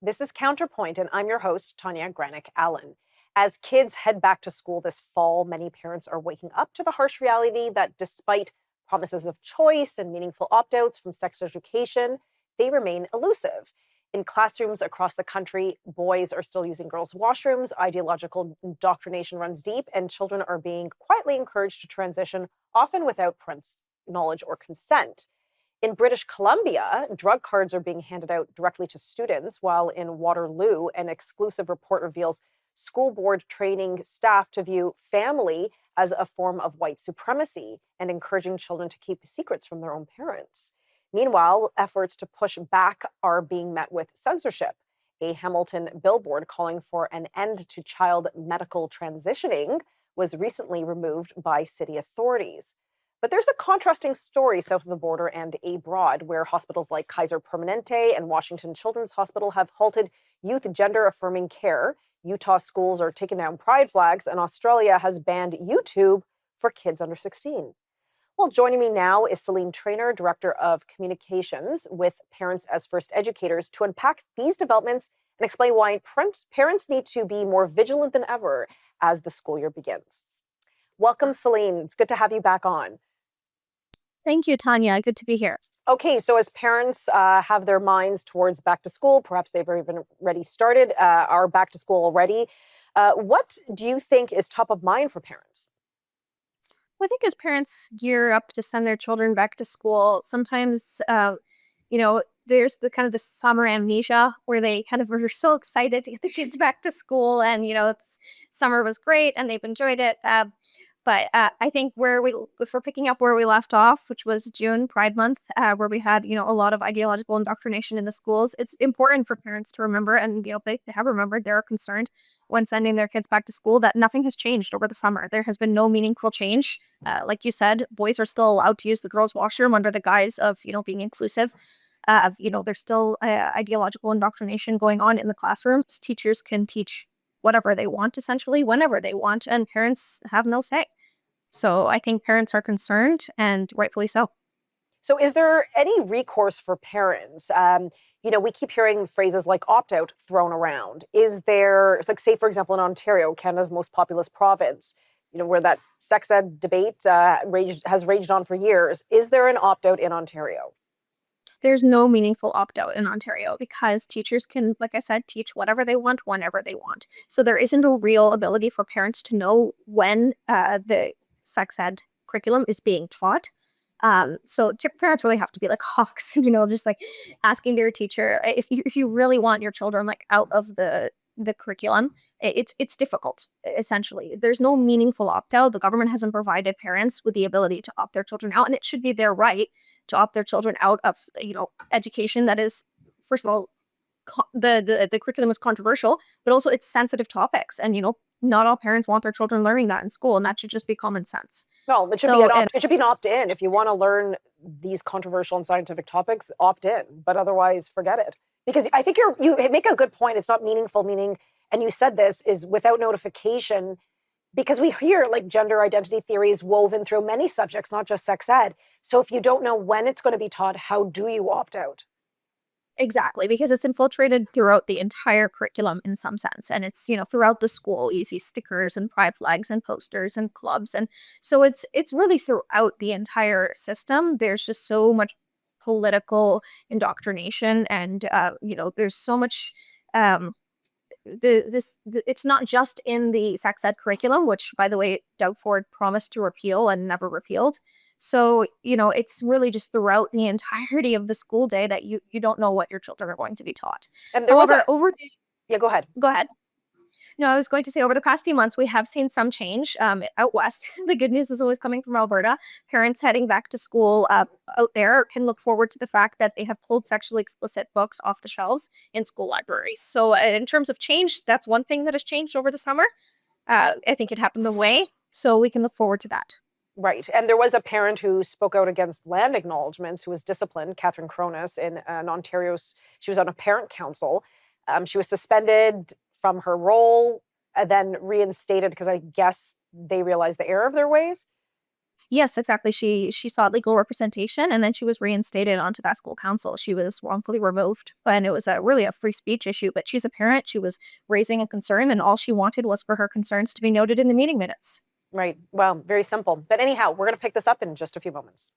This is Counterpoint, and I'm your host, Tanya Granic Allen. As kids head back to school this fall, many parents are waking up to the harsh reality that despite promises of choice and meaningful opt-outs from sex education, they remain elusive. In classrooms across the country, boys are still using girls' washrooms, ideological indoctrination runs deep, and children are being quietly encouraged to transition, often without parents' knowledge or consent. In British Columbia, drug cards are being handed out directly to students, while in Waterloo, an exclusive report reveals school board training staff to view family as a form of white supremacy and encouraging children to keep secrets from their own parents. Meanwhile, efforts to push back are being met with censorship. A Hamilton billboard calling for an end to child medical transitioning was recently removed by city authorities. But there's a contrasting story south of the border and abroad, where hospitals like Kaiser Permanente and Washington Children's Hospital have halted youth gender-affirming care. Utah schools are taking down pride flags, and Australia has banned YouTube for kids under 16. Well, joining me now is Celine Traynor, Director of Communications with Parents as First Educators, to unpack these developments and explain why parents need to be more vigilant than ever as the school year begins. Welcome, Celine. It's good to have you back on. Thank you, Tanya. Good to be here. Okay, so as parents have their minds towards back to school, perhaps they've even already started, are back to school already, what do you think is top of mind for parents? Well, I think as parents gear up to send their children back to school, sometimes, there's the kind of the summer amnesia where they kind of are so excited to get the kids back to school, and summer was great and they've enjoyed it. But I think if we're picking up where we left off, which was June Pride Month, where we had a lot of ideological indoctrination in the schools, it's important for parents to remember, and they have remembered, they're concerned when sending their kids back to school, that nothing has changed over the summer. There has been no meaningful change. Like you said, boys are still allowed to use the girls' washroom under the guise of being inclusive. There's still ideological indoctrination going on in the classrooms. Teachers can teach whatever they want, essentially, whenever they want, and parents have no say. So I think parents are concerned, and rightfully so. So is there any recourse for parents? We keep hearing phrases like opt-out thrown around. Is there, like, say, for example, in Ontario, Canada's most populous province, where that sex ed debate has raged on for years, is there an opt-out in Ontario? There's no meaningful opt-out in Ontario because teachers can, like I said, teach whatever they want, whenever they want. So there isn't a real ability for parents to know when the sex ed curriculum is being taught. So parents really have to be like hawks, just like asking their teacher if you really want your children like out of the curriculum. It's difficult. Essentially, there's no meaningful opt out. The government hasn't provided parents with the ability to opt their children out, and it should be their right to opt their children out of education that is, first of all, the curriculum is controversial, but also it's sensitive topics, and not all parents want their children learning that in school, and that should just be common sense. No, it should So, it should be an opt-in. If you want to learn these controversial and scientific topics, opt in, but otherwise forget it. Because I think you make a good point. It's not meaningful, meaning, and you said this, is without notification, because we hear like gender identity theories woven through many subjects, not just sex ed. So if you don't know when it's going to be taught, how do you opt out? exactly, because it's infiltrated throughout the entire curriculum in some sense. And it's, throughout the school, you see stickers and pride flags and posters and clubs. And so it's really throughout the entire system. There's just so much political indoctrination, and there's so much it's not just in the sex ed curriculum, which, by the way, Doug Ford promised to repeal and never repealed. So, it's really just throughout the entirety of the school day that you don't know what your children are going to be taught. And there was However, a yeah, go ahead. go ahead. No, I was going to say over the past few months, we have seen some change out west. The good news is always coming from Alberta. Parents heading back to school out there can look forward to the fact that they have pulled sexually explicit books off the shelves in school libraries. So, in terms of change, that's one thing that has changed over the summer. I think it happened the way, so we can look forward to that. Right. And there was a parent who spoke out against land acknowledgements who was disciplined, Catherine Cronus, in Ontario's. She was on a parent council. She was suspended from her role and then reinstated because I guess they realized the error of their ways. Yes, exactly. She sought legal representation, and then she was reinstated onto that school council. She was wrongfully removed, and it was really a free speech issue. But she's a parent. She was raising a concern, and all she wanted was for her concerns to be noted in the meeting minutes. Right. Well, very simple. But anyhow, we're going to pick this up in just a few moments.